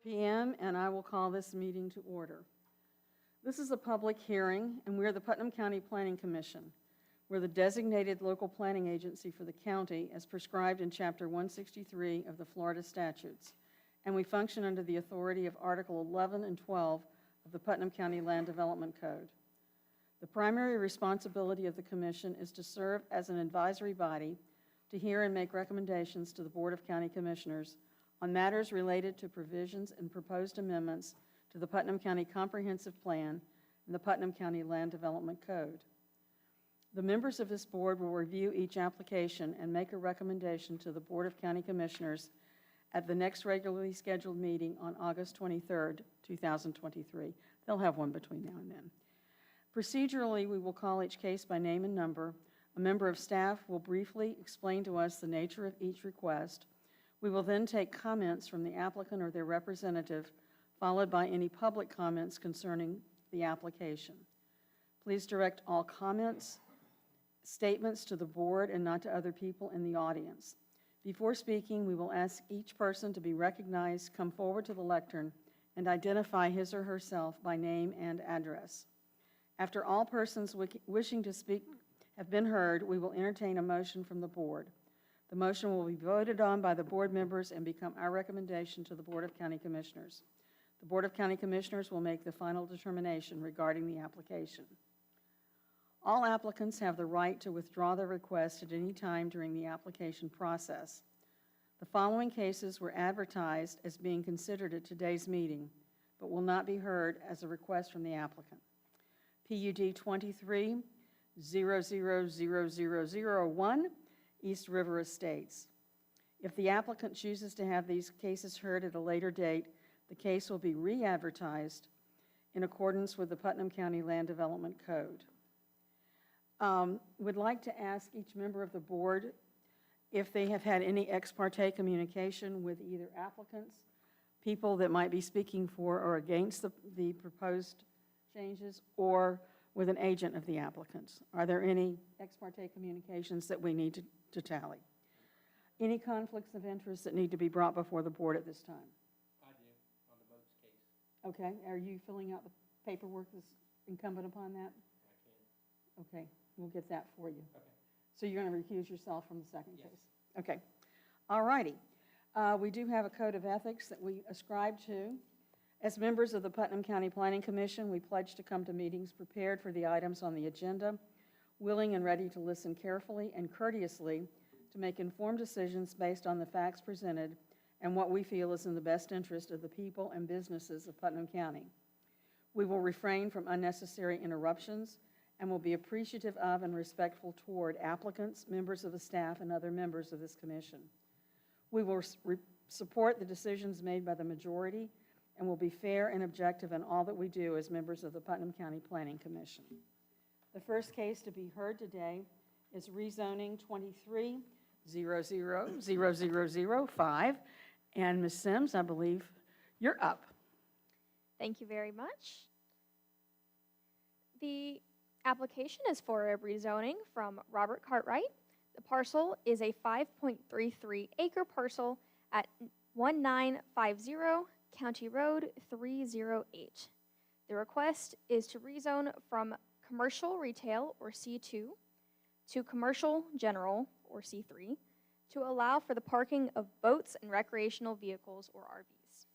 p.m., and I will call this meeting to order. This is a public hearing, and we are the Putnam County Planning Commission. We're the designated local planning agency for the county as prescribed in Chapter 163 of the Florida statutes, and we function under the authority of Article 11 and 12 of the Putnam County Land Development Code. The primary responsibility of the Commission is to serve as an advisory body to hear and make recommendations to the Board of County Commissioners on matters related to provisions and proposed amendments to the Putnam County Comprehensive Plan and the Putnam County Land Development Code. The members of this board will review each application and make a recommendation to the Board of County Commissioners at the next regularly scheduled meeting on August 23rd, 2023. They'll have one between now and then. Procedurally, we will call each case by name and number. A member of staff will briefly explain to us the nature of each request. We will then take comments from the applicant or their representative, followed by any public comments concerning the application. Please direct all comments, statements to the board and not to other people in the audience. Before speaking, we will ask each person to be recognized, come forward to the lectern, and identify his or herself by name and address. After all persons wishing to speak have been heard, we will entertain a motion from the board. The motion will be voted on by the board members and become our recommendation to the Board of County Commissioners. The Board of County Commissioners will make the final determination regarding the application. All applicants have the right to withdraw their request at any time during the application process. The following cases were advertised as being considered at today's meeting, but will not be heard as a request from the applicant. PUD 23-000001, East River Estates. If the applicant chooses to have these cases heard at a later date, the case will be re-advertised in accordance with the Putnam County Land Development Code. Would like to ask each member of the board if they have had any ex parte communication with either applicants, people that might be speaking for or against the proposed changes, or with an agent of the applicants. Are there any ex parte communications that we need to tally? Any conflicts of interest that need to be brought before the board at this time? I do, on the votes case. Okay, are you filling out the paperwork that's incumbent upon that? I can. Okay, we'll get that for you. Okay. So you're going to recuse yourself from the second Yes. case? Okay, all righty. We do have a code of ethics that we ascribe to. As members of the Putnam County Planning Commission, we pledge to come to meetings prepared for the items on the agenda, willing and ready to listen carefully and courteously to make informed decisions based on the facts presented and what we feel is in the best interest of the people and businesses of Putnam County. We will refrain from unnecessary interruptions and will be appreciative of and respectful toward applicants, members of the staff, and other members of this commission. We will support the decisions made by the majority and will be fair and objective in all that we do as members of the Putnam County Planning Commission. The first case to be heard today is rezoning 23-000005. And Ms. Sims, I believe you're up. Thank you very much. The application is for a rezoning from Robert Cartwright. The parcel is a 5.33 acre parcel at 1950 County Road 308. The request is to rezone from commercial retail, or C2, to commercial general, or C3, to allow for the parking of boats and recreational vehicles, or RVs.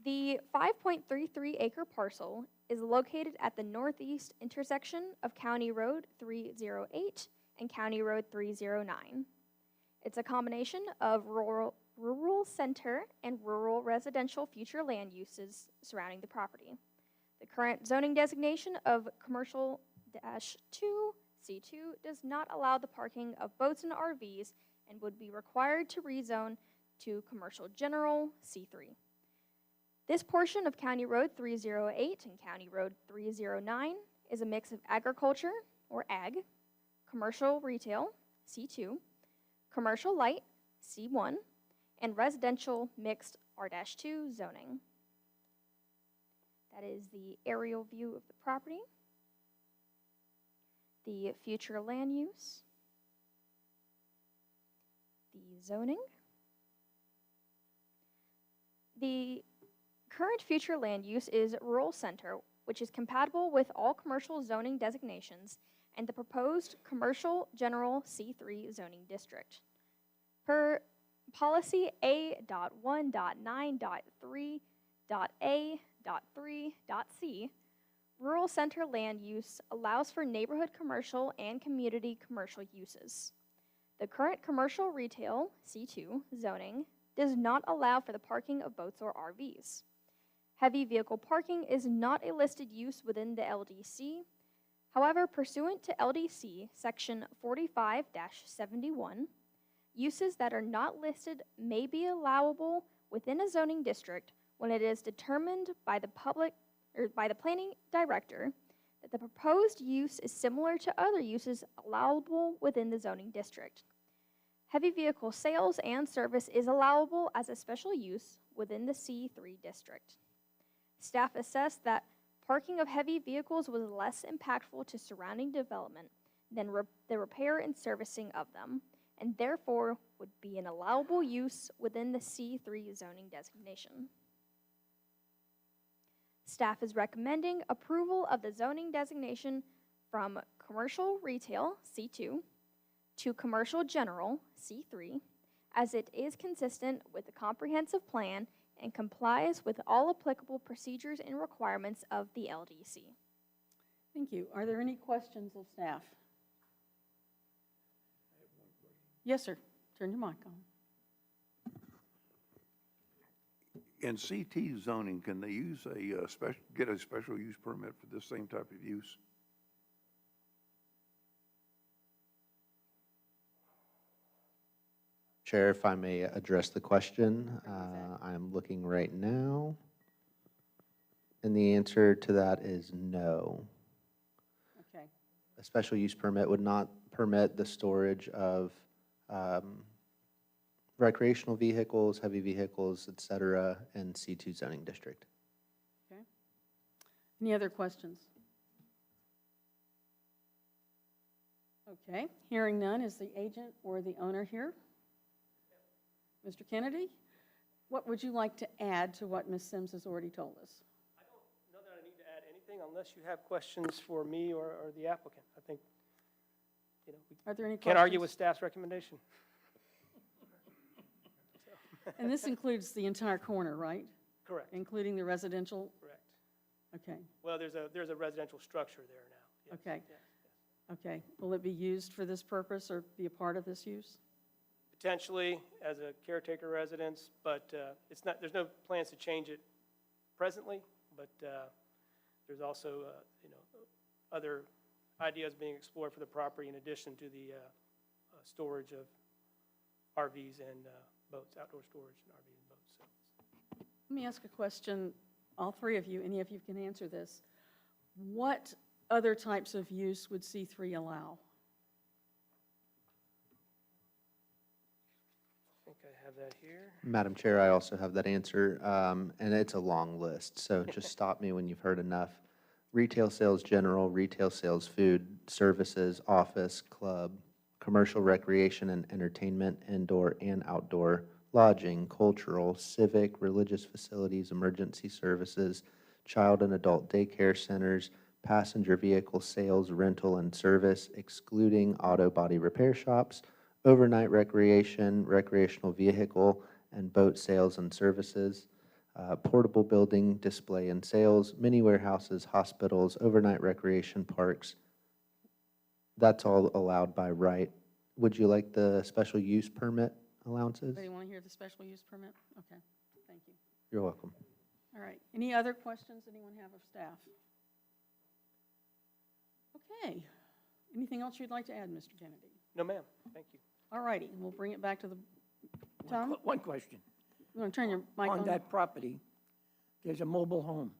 The 5.33 acre parcel is located at the northeast intersection of County Road 308 and County Road 309. It's a combination of rural center and rural residential future land uses surrounding the property. The current zoning designation of commercial-2 C2 does not allow the parking of boats and RVs and would be required to rezone to commercial general C3. This portion of County Road 308 and County Road 309 is a mix of agriculture, or ag, commercial retail, C2, commercial light, C1, and residential mixed R-2 zoning. That is the aerial view of the property, the future land use, the zoning, The current future land use is rural center, which is compatible with all commercial zoning designations and the proposed commercial general C3 zoning district. Per policy A.1.9.3.A.3.c, rural center land use allows for neighborhood commercial and community commercial uses. The current commercial retail C2 zoning does not allow for the parking of boats or RVs. Heavy vehicle parking is not a listed use within the LDC. However, pursuant to LDC Section 45-71, uses that are not listed may be allowable within a zoning district when it is determined by the planning director that the proposed use is similar to other uses allowable within the zoning district. Heavy vehicle sales and service is allowable as a special use within the C3 district. Staff assessed that parking of heavy vehicles was less impactful to surrounding development than the repair and servicing of them, and therefore would be an allowable use within the C3 zoning designation. Staff is recommending approval of the zoning designation from commercial retail, C2, to commercial general, C3, as it is consistent with the comprehensive plan and complies with all applicable procedures and requirements of the LDC. Thank you. Are there any questions of staff? Yes, sir. Turn your mic on. In CT zoning, can they use get a special use permit for this same type of use? Chair, if I may address the question, I'm looking right now, and the answer to that is no. Okay. A special use permit would not permit the storage of recreational vehicles, heavy vehicles, et cetera, in C2 zoning district. Okay. Any other questions? Okay. Hearing none, is the agent or the owner here? Mr. Kennedy, what would you like to add to what Ms. Sims has already told us? I don't know that I need to add anything unless you have questions for me or the applicant. I think, we Are there any can't argue with questions? staff's recommendation. And this includes the entire corner, right? Correct, Including the residential? correct. Okay, Well, there's a residential structure there now. Yes, Okay. yes, yes. okay. Will it be used for this purpose or be a part of this use? Potentially as a caretaker residence, but there's no plans to change it presently, but there's also, other ideas being explored for the property in addition to the storage of RVs and boats, outdoor storage and RVs and boats. So. Let me ask a question, all three of you, any of you can answer this. What other types of use would C3 allow? I think I have that here. Madam Chair, I also have that answer, and it's a long list, so just stop me when you've heard enough. Retail sales general, retail sales food, services, office, club, commercial recreation and entertainment, indoor and outdoor, lodging, cultural, civic, religious facilities, emergency services, child and adult daycare centers, passenger vehicle sales, rental, and service, excluding auto body repair shops, overnight recreation, recreational vehicle, and boat sales and services, portable building, display and sales, mini warehouses, hospitals, overnight recreation parks. That's all allowed by right. Would you like the special use permit allowances? Anybody want to hear the special use permit? Okay, thank you. You're welcome. All right, any other questions anyone have of staff? Okay, anything else you'd like to add, Mr. Kennedy? No, ma'am. Thank you. All righty, we'll bring it back to the, Tom? One question. You want to turn your mic on? On that property, there's a mobile home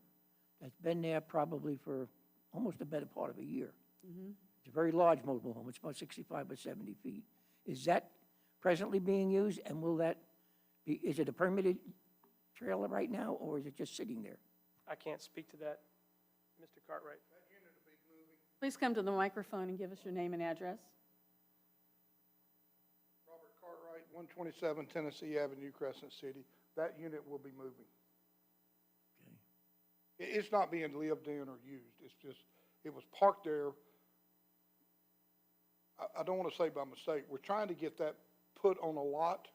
that's been there probably for almost the better part of a year. Mhm. It's a very large mobile home. It's about 65 by 70 feet. Is that presently being used, and will that be, is it a permitted trailer right now, or is it just sitting there? I can't speak to that, Mr. Cartwright. Please come to the microphone and give us your name and address. Robert Cartwright, 127 Tennessee Avenue, Crescent City. That unit will be moving. It's not being lived in or used. It's just, it was parked there. I don't want to say by mistake. We're trying to get that put on a lot.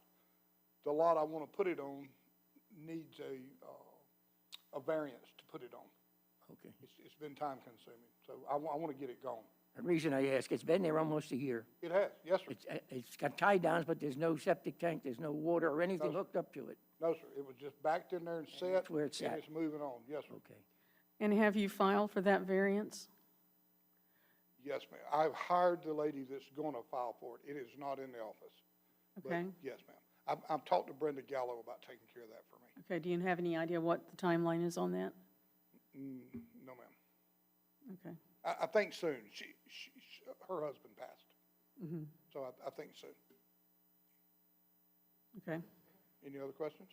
The lot I want to put it on needs a variance to put it on. Okay. It's been time consuming, so I want to get it gone. The reason I ask, it's been there almost a year. It has, yes, sir. It's got tie downs, but there's no septic tank, there's no water or anything hooked up to it. No, sir. It was just backed in there and set. that's where it's and at. it's moving on. Yes, sir. Okay. And have you filed for that variance? Yes, ma'am. I've hired the lady that's going to file for it. It is not in the office. But Okay. yes, ma'am. I've talked to Brenda Gallo about taking care of that for me. Okay, do you have any idea what the timeline is on that? No, ma'am. Okay. I think soon. Her husband passed, Mm-hmm. so I think soon. Okay. Any other questions?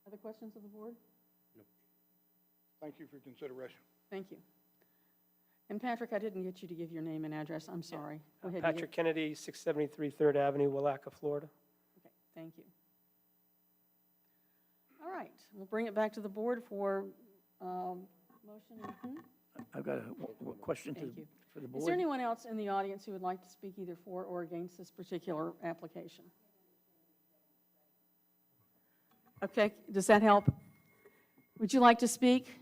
Other questions of the board? Thank you for your consideration. Thank you. And Patrick, I didn't get you to give your name and address. I'm sorry. Go ahead. Patrick Kennedy, 673 3rd Avenue, Willaca, Florida. Okay, thank you. All right, we'll bring it back to the board for motion. I've got a question Thank you. for the Is board. there anyone else in the audience who would like to speak either for or against this particular application? Okay, does that help? Would you like to speak?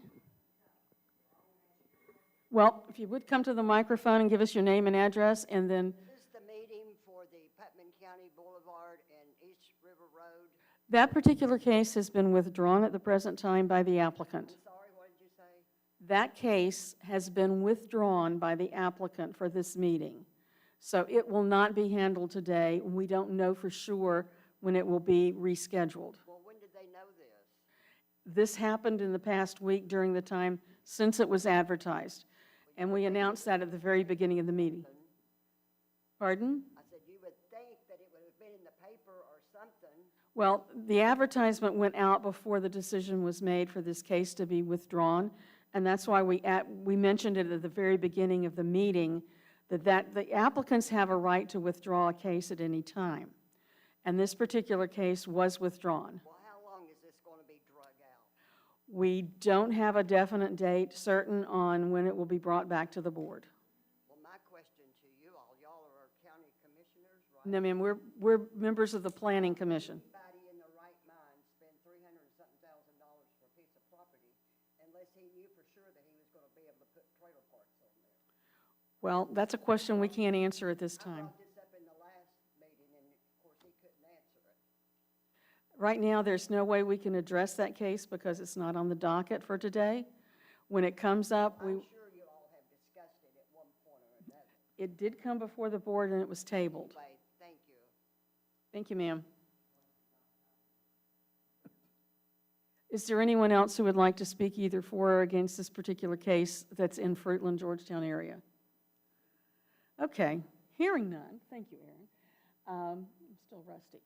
Well, if you would come to the microphone and give us your name and address, and then, This is the meeting for the Putnam County Boulevard and East River Road. that particular case has been withdrawn at the present time by the applicant. I'm sorry, what did you say? That case has been withdrawn by the applicant for this meeting. So it will not be handled today. We don't know for sure when it will be rescheduled. Well, when did they know this? This happened in the past week during the time since it was advertised, and we announced that at the very beginning of the meeting. Pardon? I said, you would think that it would have been in the paper or something. Well, the advertisement went out before the decision was made for this case to be withdrawn, and that's why we mentioned it at the very beginning of the meeting, that the applicants have a right to withdraw a case at any time. And this particular case was withdrawn. Well, how long is this going to be drug out? We don't have a definite date certain on when it will be brought back to the board. Well, my question to you all, y'all are county commissioners, right? No, ma'am, we're members of the Planning Commission. Anybody in the right mind spend $300 and something thousand for a piece of property unless he knew for sure that he was going to be able to put trailer parks on there? Well, that's a question we can't answer at this I time. brought this up in the last meeting, and of course, he couldn't answer it. Right now, there's no way we can address that case because it's not on the docket for today. When it comes up, I'm sure you all have discussed it at one point or another. it did come before the board and it was tabled. Anyway, thank you. Thank you, ma'am. Is there anyone else who would like to speak either for or against this particular case that's in Fruitland, Georgetown area? Okay, hearing none. Thank you, Aaron. I'm still rusty.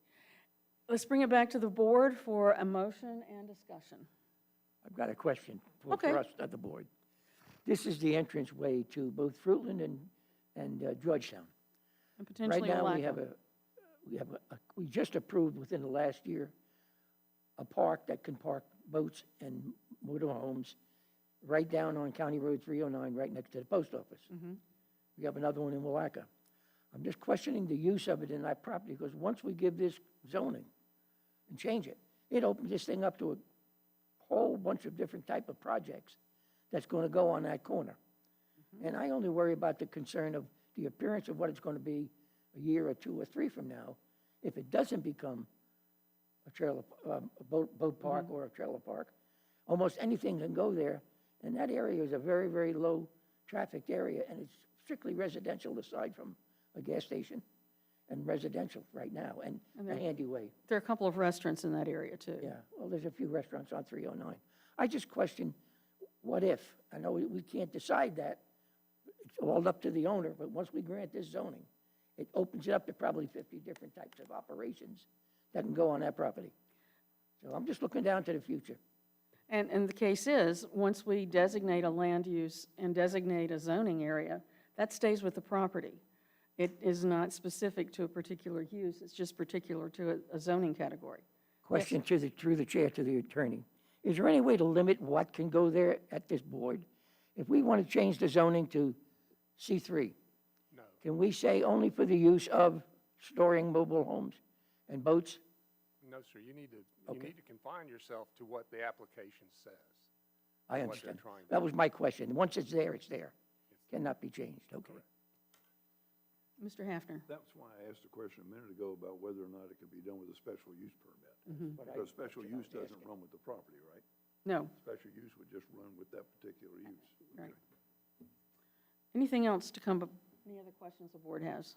Let's bring it back to the board for a motion and discussion. I've got a question for Okay. us at the board. This is the entranceway to both Fruitland and Georgetown. And potentially Right now, Willaca. we just approved within the last year a park that can park boats and motorhomes right down on County Road 309, right next to the post office. We have another one in Willaca. I'm just questioning the use of it in that property, because once we give this zoning and change it, it opens this thing up to a whole bunch of different type of projects that's going to go on that corner. And I only worry about the concern of the appearance of what it's going to be a year or two or three from now, if it doesn't become a trailer, a boat park or a trailer park. Almost anything can go there, and that area is a very, very low trafficked area, and it's strictly residential aside from a gas station and residential right now, and a handy way. There are a couple of restaurants in that area, too. Yeah, well, there's a few restaurants on 309. I just question, what if? I know we can't decide that. It's all up to the owner, but once we grant this zoning, it opens it up to probably 50 different types of operations that can go on that property. So I'm just looking down to the future. And the case is, once we designate a land use and designate a zoning area, that stays with the property. It is not specific to a particular use, it's just particular to a zoning category. Question through the chair to the attorney. Is there any way to limit what can go there at this board? If we want to change the zoning to C3, No, can we say only for the use of storing mobile homes and boats? no, sir, you need Okay. to confine yourself to what the application says. I What they're understand. trying to That do. was my question. Once it's there, it's there. Cannot be changed, okay. Mr. Hafner? That's why I asked the question a minute ago about whether or not it could be done with a special use permit. But I- Because special that's what I use was doesn't asking. run with the property, right? No. Special use would just run with that particular use. Right. Anything else to come, any other questions the board has?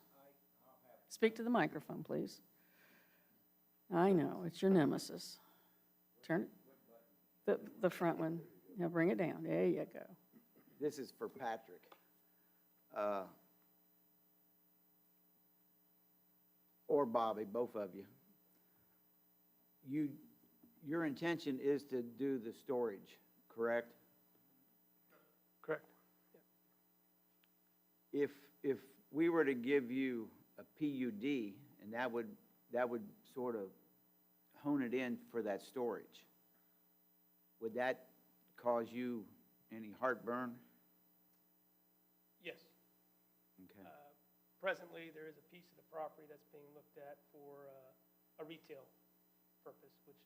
Speak to the microphone, please. I know, it's your nemesis. Turn, the front one. Now bring it down. There you go. This is for Patrick. Or Bobby, both of you. Your intention is to do the storage, correct? Correct. If we were to give you a PUD, and that would sort of hone it in for that storage, would that cause you any heartburn? Yes. Okay. Presently, there is a piece of the property that's being looked at for a retail purpose, which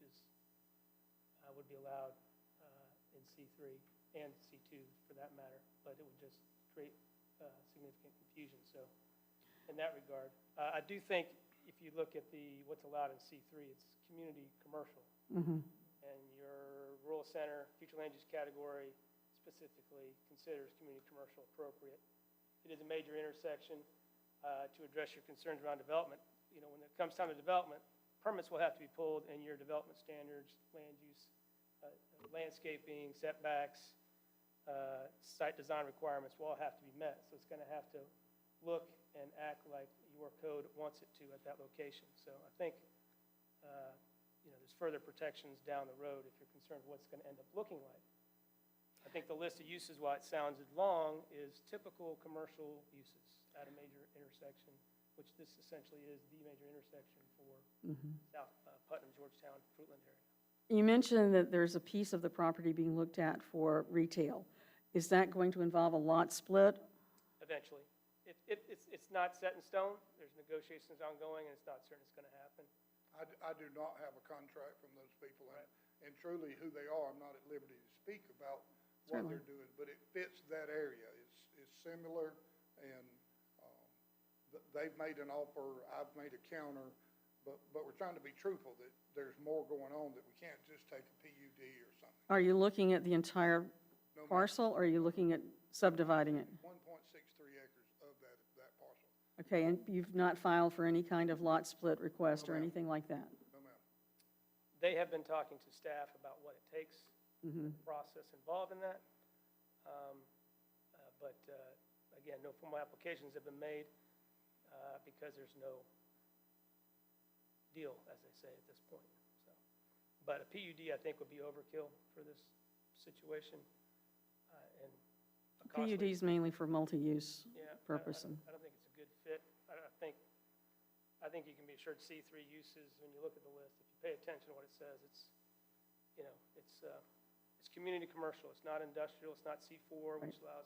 would be allowed in C3 and C2 for that matter, but it would just create significant confusion. So in that regard, I do think if you look at what's allowed in C3, it's community commercial. And your rural center, future land use category specifically considers community commercial appropriate. It is a major intersection. To address your concerns around development, when it comes time to development, permits will have to be pulled, and your development standards, land use, landscaping, setbacks, site design requirements will all have to be met. So it's going to have to look and act like your code wants it to at that location. So I think there's further protections down the road if you're concerned what it's going to end up looking like. I think the list of uses, while it sounded long, is typical commercial uses at a major intersection, which this essentially is the major intersection for South Putnam, Georgetown, Fruitland area. You mentioned that there's a piece of the property being looked at for retail. Is that going to involve a lot split? Eventually. It's not set in stone. There's negotiations ongoing, and it's not certain it's going to happen. I do not have a contract from those people, and truly who they are, I'm not at liberty to speak about what Certainly. they're doing, but it fits that area. It's similar, and they've made an offer, I've made a counter, but we're trying to be truthful that there's more going on, that we can't just take a PUD or something. Are you looking at the entire No, ma'am. parcel, or are you looking at subdividing it? 1.63 acres of that parcel. Okay, and you've not filed for any kind of lot split request or No, ma'am. anything like that? No, ma'am. They have been talking to staff about what it takes, the process involved in that. But again, no formal applications have been made because there's no deal, as they say, at this point. So, but a PUD, I think, would be overkill for this situation. And a costly- PUD's mainly for multi-use Yeah, purpose. I don't think it's a good fit. I think you can be assured C3 uses, when you look at the list, if you pay attention to what it says, it's community commercial. It's not industrial. It's not C4, which allows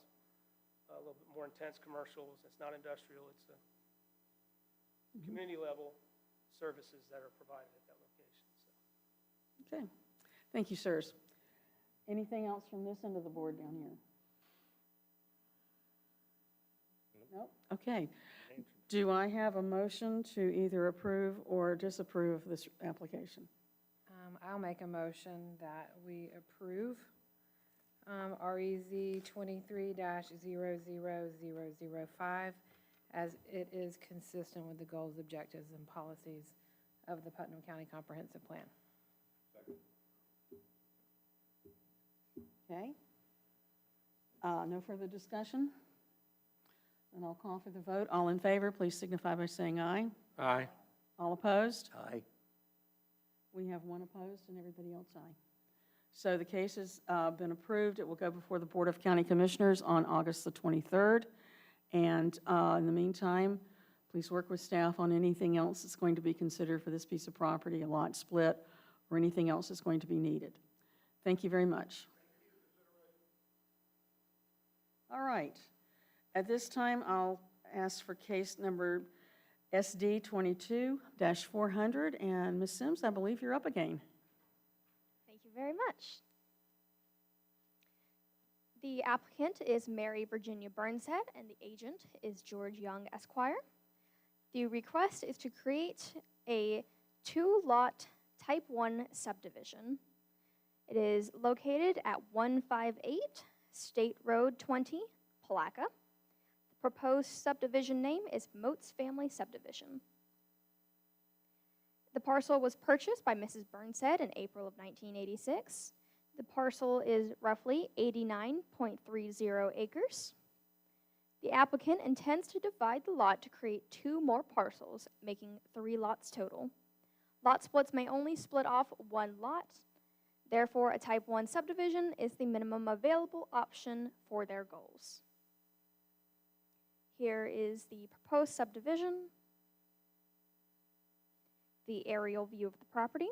a little bit more intense commercials. It's not industrial. It's community level services that are provided at that location. So. Okay, thank you, sirs. Anything else from this end of the board down here? Nope. Okay. Do I have a motion to either approve or disapprove this application? I'll make a motion that we approve REZ 23-00005 as it is consistent with the goals, objectives, and policies of the Putnam County Comprehensive Plan. Okay. No further discussion? Then I'll call for the vote. All in favor, please signify by saying aye. Aye. All opposed? Aye. We have one opposed and everybody else aye. So the case has been approved. It will go before the Board of County Commissioners on August the 23rd. And in the meantime, please work with staff on anything else that's going to be considered for this piece of property, a lot split, or anything else that's going to be needed. Thank you very much. All right. At this time, I'll ask for case number SD 22-400, and Ms. Sims, I believe you're up again. Thank you very much. The applicant is Mary Virginia Burnshead, and the agent is George Young Esquire. The request is to create a two-lot Type 1 subdivision. It is located at 158 State Road 20, Palaca. The proposed subdivision name is Moats Family Subdivision. The parcel was purchased by Mrs. Burnshead in April of 1986. The parcel is roughly 89.30 acres. The applicant intends to divide the lot to create 2 more parcels, making 3 lots total. Lot splits may only split off 1 lot. Therefore, a Type 1 subdivision is the minimum available option for their goals. Here is the proposed subdivision, the aerial view of the property,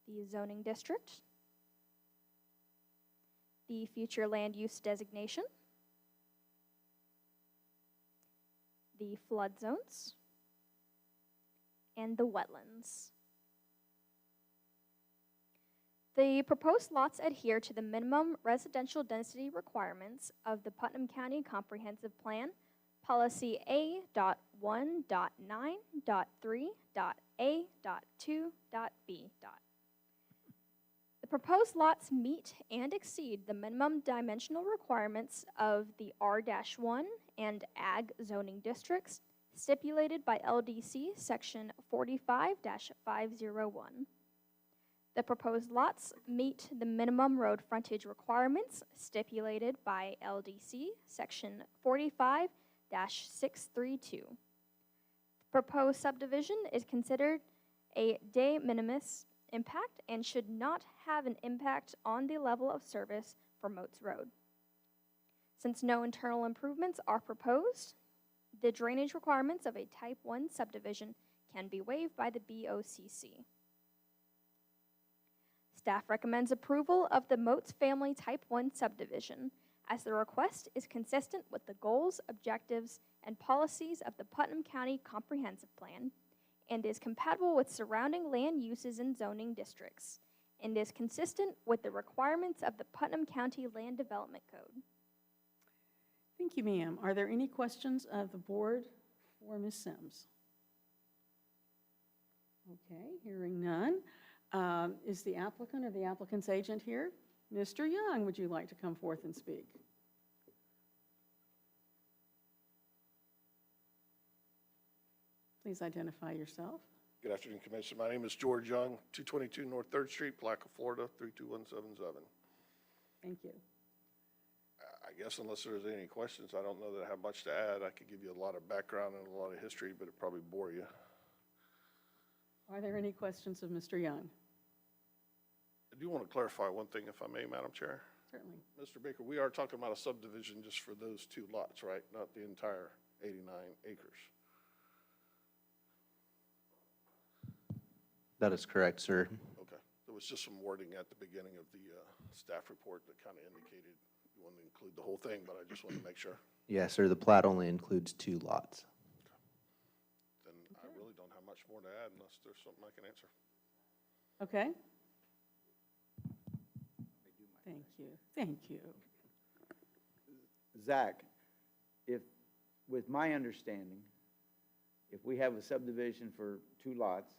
the zoning district, the future land use designation, the flood zones, and the wetlands. The proposed lots adhere to the minimum residential density requirements of the Putnam County Comprehensive Plan, Policy A.1.9.3.A.2.B. The proposed lots meet and exceed the minimum dimensional requirements of the R-1 and Ag zoning districts stipulated by LDC Section 45-501. The proposed lots meet the minimum road frontage requirements stipulated by LDC Section 45-632. The proposed subdivision is considered a de minimis impact and should not have an impact on the level of service for Moats Road. Since no internal improvements are proposed, the drainage requirements of a Type 1 subdivision can be waived by the BOCC. Staff recommends approval of the Moats Family Type 1 subdivision, as the request is consistent with the goals, objectives, and policies of the Putnam County Comprehensive Plan, and is compatible with surrounding land uses and zoning districts, and is consistent with the requirements of the Putnam County Land Development Code. Thank you, ma'am. Are there any questions of the board for Ms. Sims? Okay, hearing none. Is the applicant or the applicant's agent here? Mr. Young, would you like to come forth and speak? Please identify yourself. Good afternoon, Commissioner. My name is George Young, 222 North 3rd Street, Palaca, Florida, 32177. Thank you. I guess unless there's any questions, I don't know that I have much to add. I could give you a lot of background and a lot of history, but it'd probably bore you. Are there any questions of Mr. Young? I do want to clarify one thing, if I may, Madam Chair. Certainly. Mr. Baker, we are talking about a subdivision just for those 2 lots, right? Not the entire 89 acres. That is correct, sir. Okay. There was just some wording at the beginning of the staff report that kind of indicated you wanted to include the whole thing, but I just wanted to make sure. Yes, sir, the plat only includes 2 lots. Then I really don't have much more to add unless there's something I can answer. Okay. Thank you. Thank you. Zach, with my understanding, if we have a subdivision for 2 lots,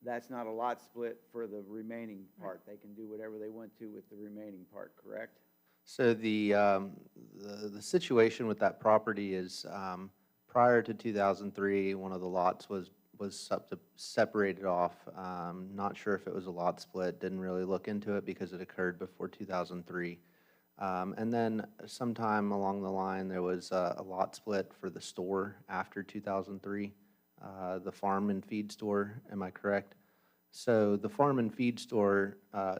that's not a lot split for the remaining part. They can do whatever they want to with the remaining part, correct? So the situation with that property is prior to 2003, one of the lots was separated off. Not sure if it was a lot split, didn't really look into it because it occurred before 2003. And then sometime along the line, there was a lot split for the store after 2003, the farm and feed store, am I correct? So the farm and feed store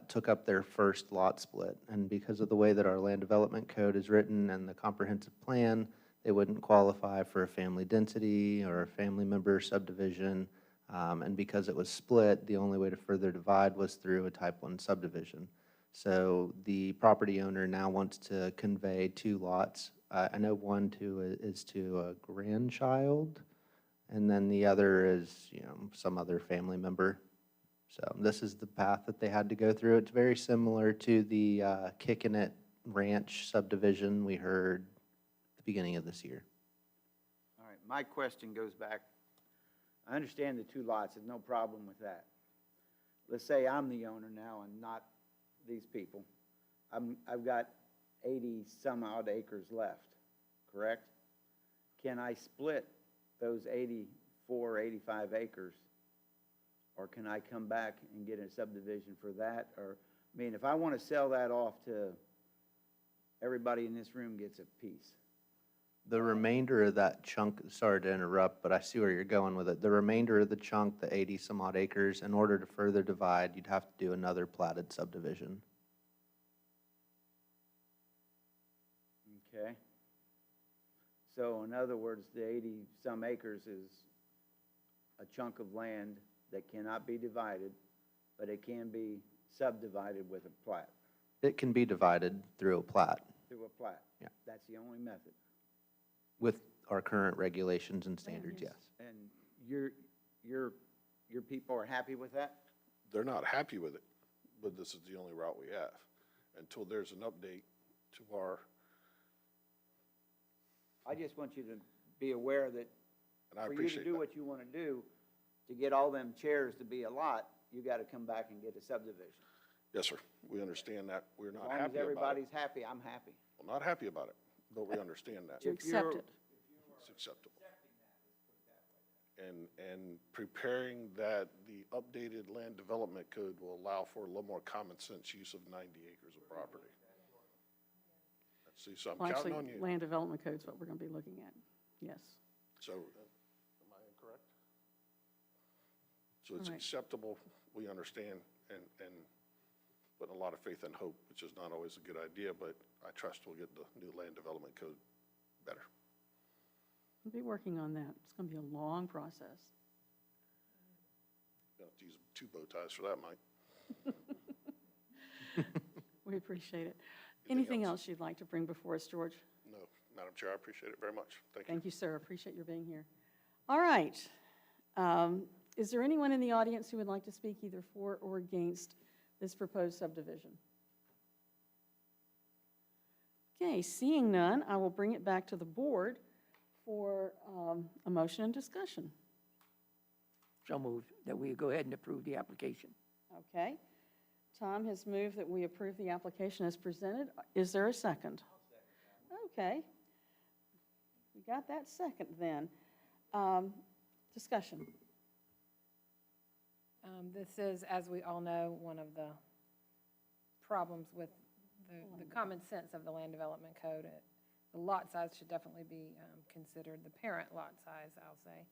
took up their first lot split, and because of the way that our land development code is written and the comprehensive plan, they wouldn't qualify for a family density or a family member subdivision. And because it was split, the only way to further divide was through a type 1 subdivision. So the property owner now wants to convey 2 lots. I know one is to a grandchild, and then the other is, some other family member. So this is the path that they had to go through. It's very similar to the Kickin' It Ranch subdivision we heard at the beginning of this year. All right, my question goes back. I understand the 2 lots, there's no problem with that. Let's say I'm the owner now and not these people. I've got 80-some-odd acres left, correct? Can I split those 84, 85 acres? Or can I come back and get a subdivision for that? Or, I mean, if I want to sell that off to everybody in this room gets a piece. The remainder of that chunk, sorry to interrupt, but I see where you're going with it. The remainder of the chunk, the 80-some-odd acres, in order to further divide, you'd have to do another platted subdivision. Okay. So in other words, the 80-some acres is a chunk of land that cannot be divided, but it can be subdivided with a plat, It can be divided through a plat through a plat. Yeah. That's the only method. with our current regulations and standards, yes. And your people are happy with that? They're not happy with it, but this is the only route we have. Until there's an update to our, I just want you to be aware that and I for you to appreciate do that. what you want to do, to get all them chairs to be a lot, you got to come back and get a subdivision. Yes, sir. We understand that. We're As not long as happy about it. everybody's happy, I'm happy. We're not happy about it, but we understand that. To accept it. It's acceptable. And preparing that the updated land development code will allow for a little more common sense use of 90 acres of property. Let's see, so I'm Well, counting actually, on you. land development code's what we're going to be looking at. Yes. So, am I incorrect? So it's All right. acceptable, we understand, and put a lot of faith and hope, which is not always a good idea, but I trust we'll get the new land development code better. We'll be working on that. It's going to be a long process. You don't have to use 2 bow ties for that, Mike. We appreciate it. Anything Anything else? else you'd like to bring before us, George? No, Madam Chair, I appreciate it very much. Thank you. Thank you, sir. Appreciate your being here. All right. Is there anyone in the audience who would like to speak either for or against this proposed subdivision? Okay, seeing none, I will bring it back to the board for a motion and discussion. So moved that we go ahead and approve the application. Okay. Tom has moved that we approve the application as presented. Is there a second? Okay. We got that second then. Discussion. This is, as we all know, one of the problems with the common sense of the land development code. The lot size should definitely be considered, the parent lot size, I'll say.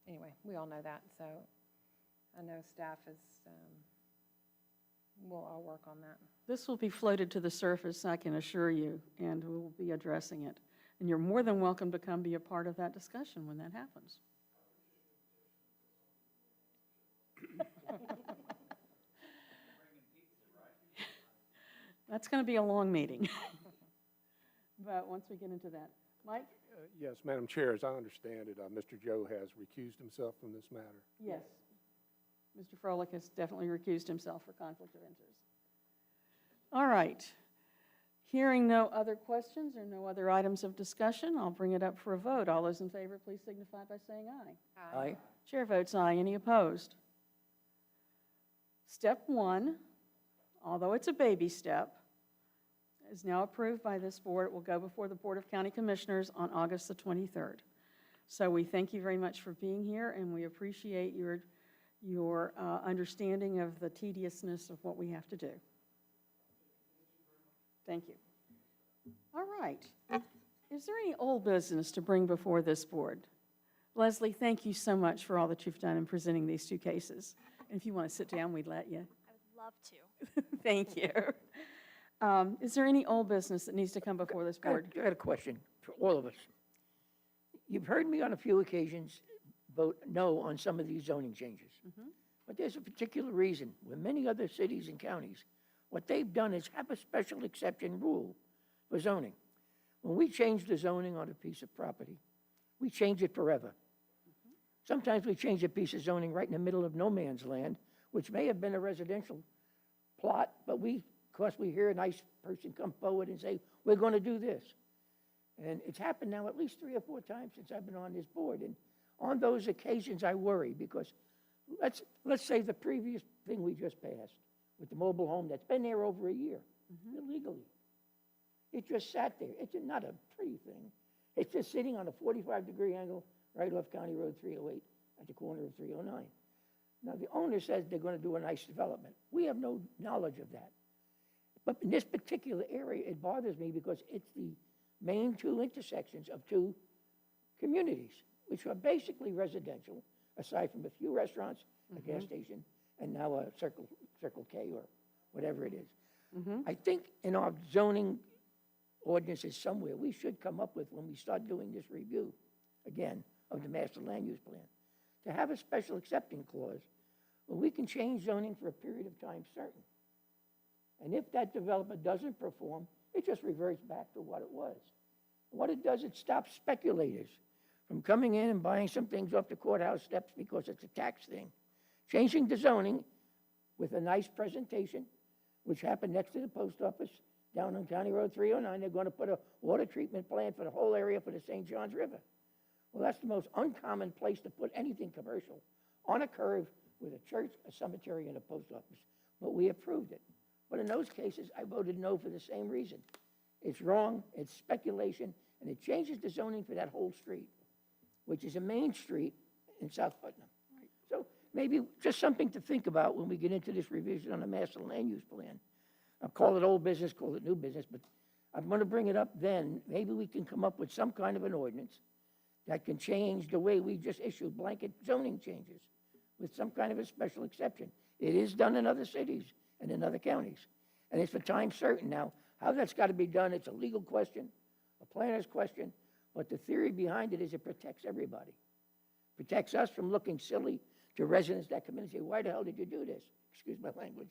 Anyway, we all know that, so I know staff is, we'll all work on that. This will be floated to the surface, I can assure you, and we will be addressing it. And you're more than welcome to come be a part of that discussion when that happens. That's going to be a long meeting. But once we get into that. Mike? Yes, Madam Chair, as I understand it, Mr. Joe has recused himself from this matter. Yes. Mr. Froelich has definitely recused himself for conflict of interest. All right. Hearing no other questions or no other items of discussion, I'll bring it up for a vote. All those in favor, please signify by saying aye. Aye. Chair votes aye. Any opposed? Step 1, although it's a baby step, is now approved by this board. It will go before the Board of County Commissioners on August the 23rd. So we thank you very much for being here, and we appreciate your understanding of the tediousness of what we have to do. Thank you. All right. Is there any old business to bring before this board? Leslie, thank you so much for all that you've done in presenting these 2 cases. And if you want to sit down, we'd let you. I would love to. Thank you. Is there any old business that needs to come before this board? I got a question for all of us. You've heard me on a few occasions vote no on some of these zoning changes. But there's a particular reason. With many other cities and counties, what they've done is have a special exception rule for zoning. When we change the zoning on a piece of property, we change it forever. Sometimes we change a piece of zoning right in the middle of no man's land, which may have been a residential plot, but we, of course, we hear a nice person come forward and say, we're going to do this. And it's happened now at least 3 or 4 times since I've been on this board. And on those occasions, I worry because let's say the previous thing we just passed with the mobile home that's been there over a year illegally. It just sat there. It's not a pretty thing. It's just sitting on a 45-degree angle right off County Road 308 at the corner of 309. Now, the owner says they're going to do a nice development. We have no knowledge of that. But in this particular area, it bothers me because it's the main 2 intersections of 2 communities, which are basically residential, aside from a few restaurants, a gas station, and now a Circle K or whatever it is. I think in our zoning ordinances somewhere, we should come up with, when we start doing this review, again, of the master land use plan, to have a special exception clause where we can change zoning for a period of time certain. And if that developer doesn't perform, it just reverts back to what it was. What it does, it stops speculators from coming in and buying some things off the courthouse steps because it's a tax thing. Changing the zoning with a nice presentation, which happened next to the post office down on County Road 309. They're going to put a water treatment plant for the whole area for the St. Johns River. Well, that's the most uncommon place to put anything commercial, on a curve with a church, a cemetery, and a post office. But we approved it. But in those cases, I voted no for the same reason. It's wrong, it's speculation, and it changes the zoning for that whole street, which is a main street in South Putnam. So maybe just something to think about when we get into this revision on the master land use plan. I'll call it old business, call it new business, but I'm going to bring it up then. Maybe we can come up with some kind of an ordinance that can change the way we just issue blanket zoning changes with some kind of a special exception. It is done in other cities and in other counties, and it's for time certain. Now, how that's got to be done, it's a legal question, a planner's question, but the theory behind it is it protects everybody. Protects us from looking silly to residents that come in and say, why the hell did you do this? Excuse my language.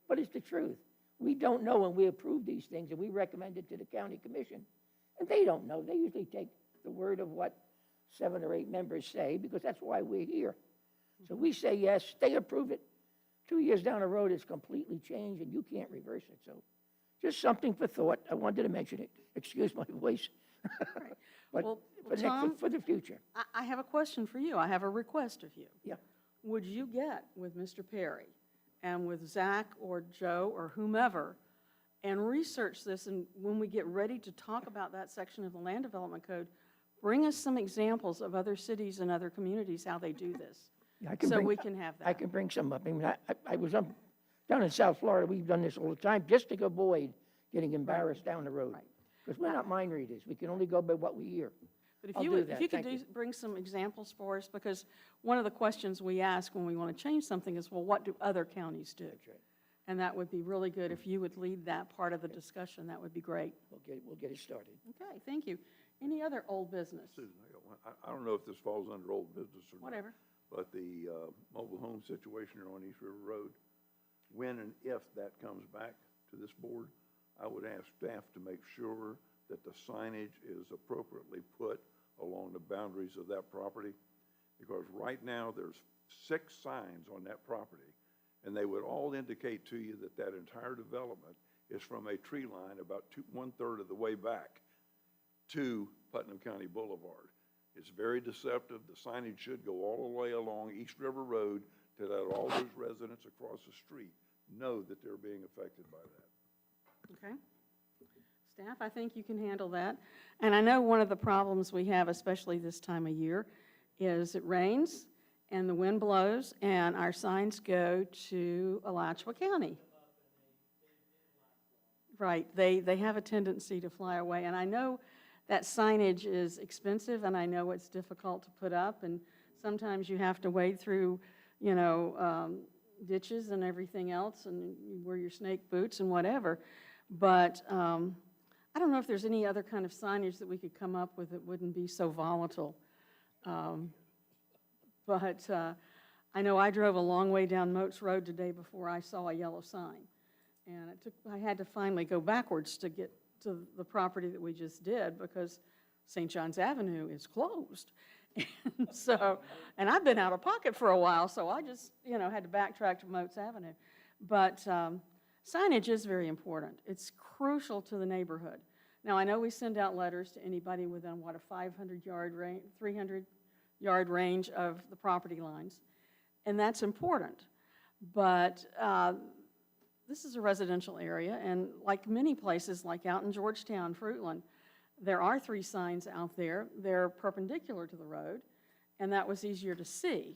But it's the truth. We don't know when we approve these things, and we recommend it to the county commission, and they don't know. They usually take the word of what 7 or 8 members say, because that's why we're here. So we say yes, they approve it. 2 years down the road, it's completely changed, and you can't reverse it. So just something for thought. I wanted to mention it. Excuse my voice. But Well, for, for the future. I have a question for you. I have a request of you. Yeah. Would you get with Mr. Perry and with Zach or Joe or whomever and research this, and when we get ready to talk about that section of the Land Development Code, bring us some examples of other cities and other communities, how they do this, Yeah, I can so bring, we can have that. I can bring some up. I mean, I was up down in South Florida. We've done this all the time just to avoid getting embarrassed down the road. Right. Because we're not mind readers. We can only go by what we hear. But I'll if you do would, that. if you could Thank you. bring some examples for us, because one of the questions we ask when we want to change something is, well, what do other counties do? That's right. And that would be really good if you would lead that part of the discussion. That would be great. We'll get it started. Okay, thank you. Any other old business? Susan, I got one. I don't know if this falls under old business or not. Whatever. But the mobile home situation on East River Road, when and if that comes back to this board, I would ask staff to make sure that the signage is appropriately put along the boundaries of that property. Because right now, there's 6 signs on that property, and they would all indicate to you that that entire development is from a tree line about 1/3 of the way back to Putnam County Boulevard. It's very deceptive. The signage should go all the way along East River Road to let all those residents across the street know that they're being affected by that. Okay. Staff, I think you can handle that. And I know one of the problems we have, especially this time of year, is it rains and the wind blows and our signs go to Alachua County. Right, they have a tendency to fly away. And I know that signage is expensive, and I know it's difficult to put up, and sometimes you have to wade through, you know, ditches and everything else, and you wear your snake boots and whatever. But I don't know if there's any other kind of signage that we could come up with that wouldn't be so volatile. But I know I drove a long way down Moats Road today before I saw a yellow sign. And I had to finally go backwards to get to the property that we just did because St. John's Avenue is closed. And so, and I've been out of pocket for a while, so I just, had to backtrack to Moats Avenue. But signage is very important. It's crucial to the neighborhood. Now, I know we send out letters to anybody within, a 500-yard range, 300-yard range of the property lines, and that's important. But this is a residential area, and like many places, like out in Georgetown, Fruitland, there are 3 signs out there. They're perpendicular to the road, and that was easier to see.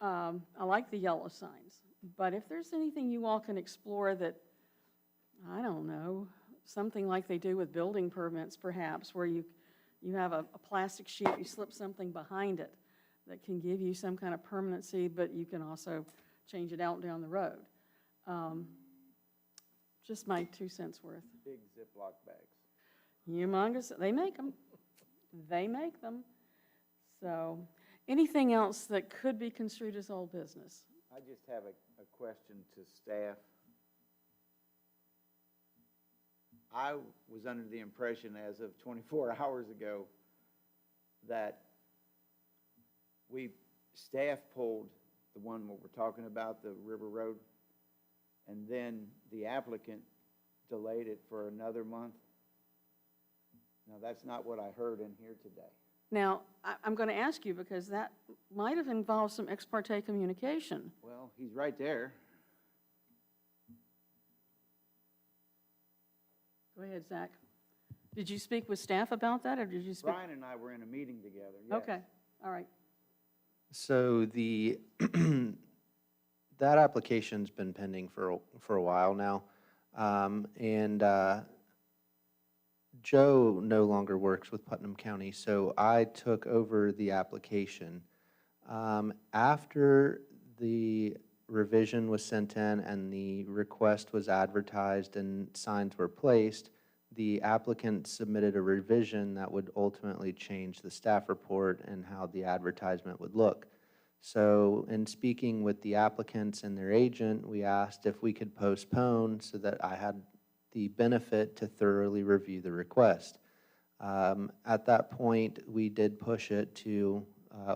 I like the yellow signs. But if there's anything you all can explore that, I don't know, something like they do with building permits perhaps, where you have a plastic sheet, you slip something behind it that can give you some kind of permanency, but you can also change it out down the road. Just my 2 cents worth. Big Ziploc bags. Humongous, they make them. They make them. So, anything else that could be construed as old business? I just have a question to staff. I was under the impression as of 24 hours ago that staff pulled the one what we're talking about, the River Road, and then the applicant delayed it for another month. Now, that's not what I heard in here today. Now, I'm going to ask you because that might have involved some ex parte communication. Well, he's right there. Go ahead, Zach. Did you speak with staff about that, or did you speak? Brian and I were in a meeting together, yes. Okay, all right. So that application's been pending for a while now. And Joe no longer works with Putnam County, so I took over the application. After the revision was sent in and the request was advertised and signs were placed, the applicant submitted a revision that would ultimately change the staff report and how the advertisement would look. So in speaking with the applicants and their agent, we asked if we could postpone so that I had the benefit to thoroughly review the request. At that point, we did push it to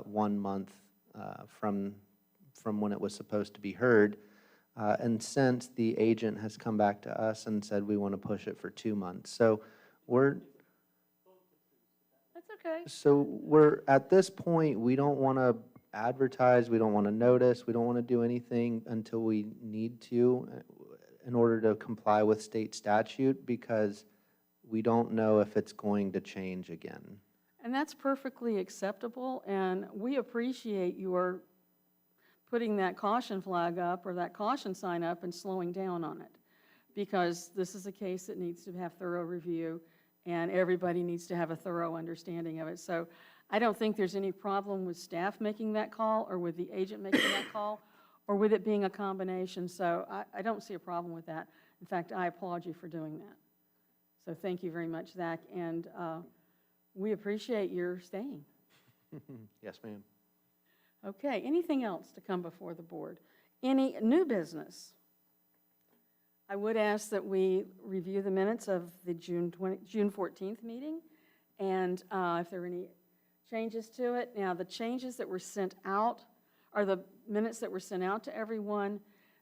1 month from when it was supposed to be heard. And since the agent has come back to us and said we want to push it for 2 months. So That's okay. we're at this point, we don't want to advertise, we don't want to notice, we don't want to do anything until we need to in order to comply with state statute, because we don't know if it's going to change again. And that's perfectly acceptable, and we appreciate your putting that caution flag up or that caution sign up and slowing down on it, because this is a case that needs to have thorough review, and everybody needs to have a thorough understanding of it. So I don't think there's any problem with staff making that call or with the agent making that call or with it being a combination. So I don't see a problem with that. In fact, I applaud you for doing that. So thank you very much, Zach, and we appreciate your staying. Yes, ma'am. Okay, anything else to come before the board? Any new business? I would ask that we review the minutes of the June 14th meeting, and if there are any changes to it. Now, the changes that were sent out are the minutes that were sent out to everyone.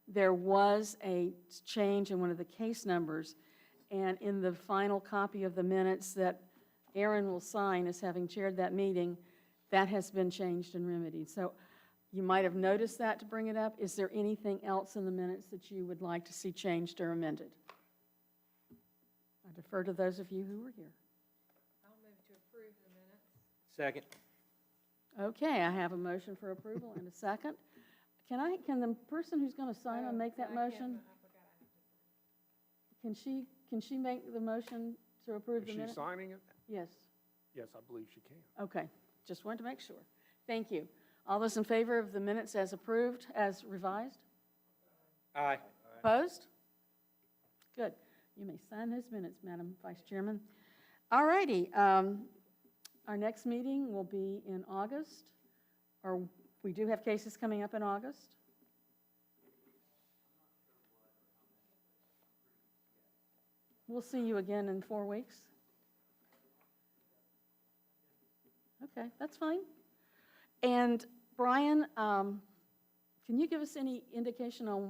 There was a change in one of the case numbers, and in the final copy of the minutes that Aaron will sign as having chaired that meeting, that has been changed and remedied. So you might have noticed that to bring it up. Is there anything else in the minutes that you would like to see changed or amended? I defer to those of you who were here. I'll move to approve the minutes. Second. Okay, I have a motion for approval and a second. Can the person who's going to sign them make that motion? Can she make the motion to approve the Is minutes? she signing it? Yes. Yes, I believe she can. Okay, just wanted to make sure. Thank you. All those in favor of the minutes as approved, as revised? Aye. Opposed? Good. You may sign those minutes, Madam Vice Chairman. All righty. Our next meeting will be in August, or We do have cases coming up in August. We'll see you again in 4 weeks. Okay, that's fine. And Brian, can you give us any indication on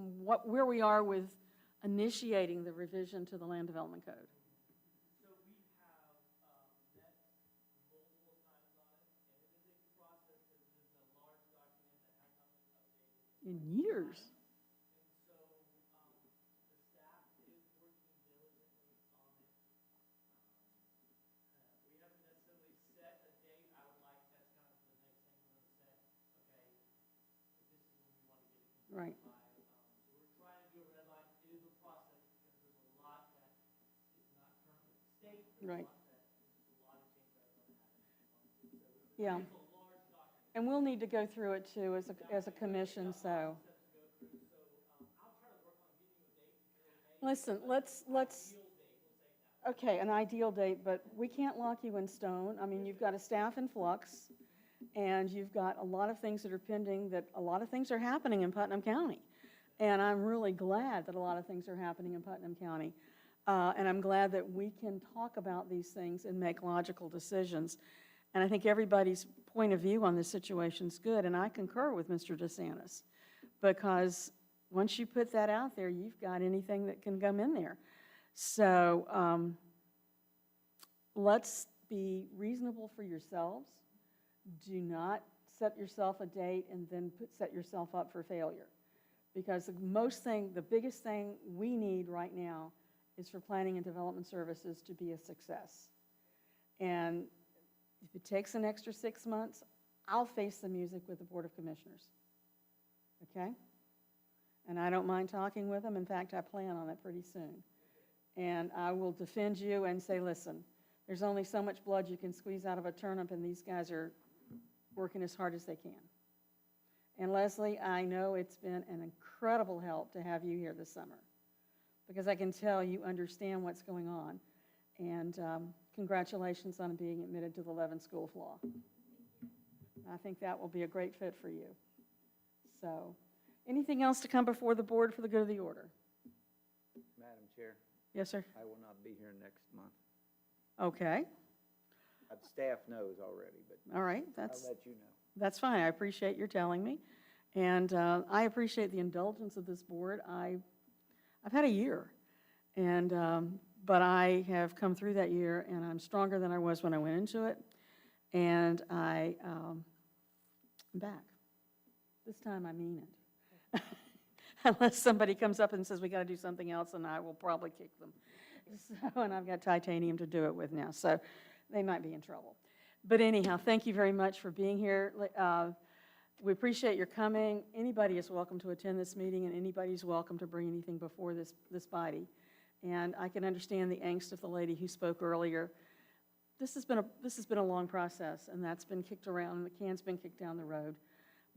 where we are with initiating the revision to the Land Development Code? So we have met multiple times on it, and it is a process because it is a large document that has not been updated. In years. And so the staff is working diligently on it. We haven't necessarily set a date. I would like, that's kind of the next thing we're going to set. Okay, this is when we want to get it complete Right. by. So we're trying to do a red line. It is a process because there's a lot that is not currently at the state. There's Right. a lot of change that are going to happen. So Yeah. it's a large document. And we'll need to go through it too as a commission, so. Listen, let's, okay, an ideal date, but we can't lock you in stone. I mean, you've got a staff in flux, and you've got a lot of things that are pending, that a lot of things are happening in Putnam County. And I'm really glad that a lot of things are happening in Putnam County. And I'm glad that we can talk about these things and make logical decisions. And I think everybody's point of view on this situation is good, and I concur with Mr. DeSantis, because once you put that out there, you've got anything that can come in there. So let's be reasonable for yourselves. Do not set yourself a date and then set yourself up for failure. Because the biggest thing we need right now is for planning and development services to be a success. And if it takes an extra 6 months, I'll face the music with the Board of Commissioners. Okay? And I don't mind talking with them. In fact, I plan on it pretty soon. And I will defend you and say, listen, there's only so much blood you can squeeze out of a turnip, and these guys are working as hard as they can. And Leslie, I know it's been an incredible help to have you here this summer, because I can tell you understand what's going on. And congratulations on being admitted to the Levin School of Law. I think that will be a great fit for you. So, anything else to come before the board for the good of the order? Madam Chair, Yes, sir. I will not be here next month. Okay. The staff knows already, but All right. I'll let you know. That's fine. I appreciate your telling me. And I appreciate the indulgence of this board. I've had a year, and but I have come through that year, and I'm stronger than I was when I went into it. And I'm back. This time I mean it. Unless somebody comes up and says we got to do something else, and I will probably kick them. So, and I've got titanium to do it with now, so they might be in trouble. But anyhow, thank you very much for being here. We appreciate your coming. Anybody is welcome to attend this meeting, and anybody's welcome to bring anything before this body. And I can understand the angst of the lady who spoke earlier. This has been a long process, and that's been kicked around, and the can's been kicked down the road.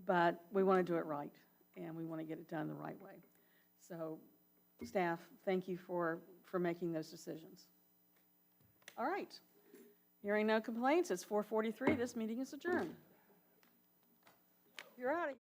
But we want to do it right, and we want to get it done the right way. So, staff, thank you for making those decisions. All right. Hearing no complaints, it's 4:43. This meeting is adjourned. You're out of here.